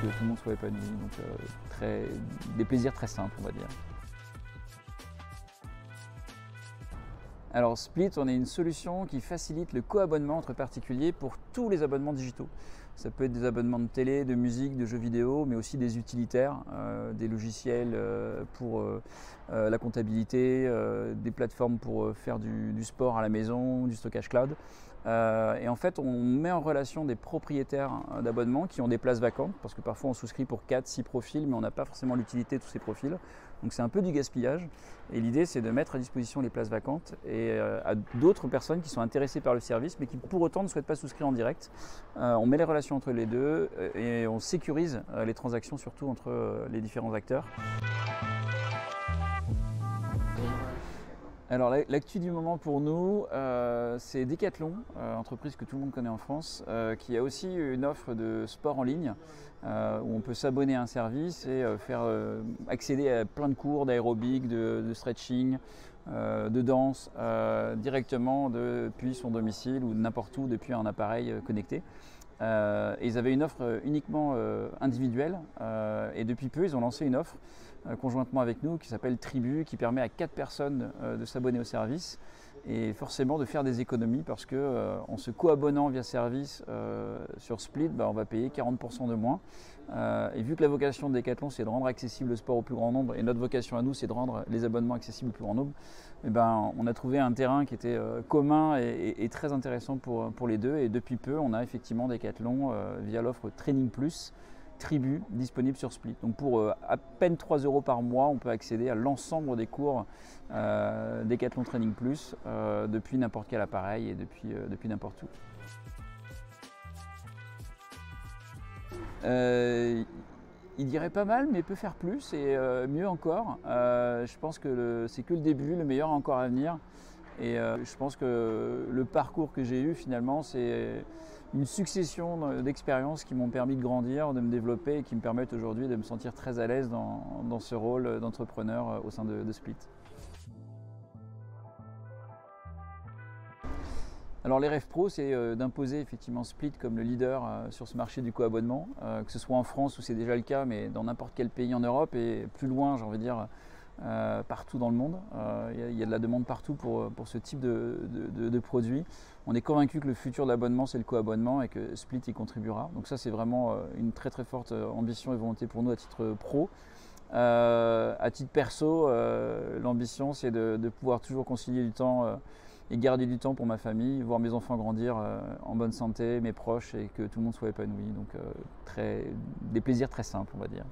que tout le monde soit épanoui. Donc des plaisirs très simples, on va dire. Alors Split, on est une solution qui facilite le co-abonnement entre particuliers pour tous les abonnements digitaux. Ça peut être des abonnements de télé, de musique, de jeux vidéo, mais aussi des utilitaires, des logiciels pour la comptabilité, des plateformes pour faire du sport à la maison, du stockage cloud. Et en fait, on met en relation des propriétaires d'abonnements qui ont des places vacantes, parce que parfois on souscrit pour 4-6 profils, mais on n'a pas forcément l'utilité de tous ces profils. Donc c'est un peu du gaspillage. Et l'idée, c'est de mettre à disposition les places vacantes et à d'autres personnes qui sont intéressées par le service, mais qui pour autant ne souhaitent pas souscrire en direct. On met les relations entre les deux et on sécurise les transactions surtout entre les différents acteurs. Alors l'actu du moment pour nous, c'est Decathlon, entreprise que tout le monde connaît en France, qui a aussi une offre de sport en ligne où on peut s'abonner à un service et faire accéder à plein de cours d'aérobic, de stretching, de danse directement depuis son domicile ou n'importe où depuis un appareil connecté. Et ils avaient une offre uniquement individuelle et depuis peu ils ont lancé une offre conjointement avec nous qui s'appelle Tribu, qui permet à 4 personnes de s'abonner au service et forcément de faire des économies parce que en se co-abonnant via service sur Split, on va payer 40% de moins. Et vu que la vocation de Decathlon c'est de rendre accessible le sport au plus grand nombre et notre vocation à nous c'est de rendre les abonnements accessibles au plus grand nombre, on a trouvé un terrain qui était commun et très intéressant pour les deux. Et depuis peu on a effectivement Decathlon via l'offre Training Plus Tribu disponible sur Split. Donc pour à peine 3 € par mois, on peut accéder à l'ensemble des cours Decathlon Training Plus depuis n'importe quel appareil et depuis n'importe où. Il dirait pas mal, mais peut faire plus et mieux encore. Je pense que c'est que le début, le meilleur est encore à venir. Et je pense que le parcours que j'ai eu finalement, c'est une succession d'expériences qui m'ont permis de grandir, de me développer et qui me permettent aujourd'hui de me sentir très à l'aise dans ce rôle d'entrepreneur au sein de Split. Alors les rêves pro, c'est d'imposer effectivement Split comme le leader sur ce marché du co-abonnement, que ce soit en France où c'est déjà le cas, mais dans n'importe quel pays en Europe et plus loin, j'ai envie de dire, partout dans le monde. Il y a de la demande partout pour ce type de produit. On est convaincu que le futur de l'abonnement, c'est le co-abonnement et que Split y contribuera. Donc ça, c'est vraiment une très très forte ambition et volonté pour nous à titre pro. À titre perso, l'ambition, c'est de pouvoir toujours concilier du temps et garder du temps pour ma famille, voir mes enfants grandir en bonne santé, mes proches et que tout le monde soit épanoui. Donc des plaisirs très simples, on va dire.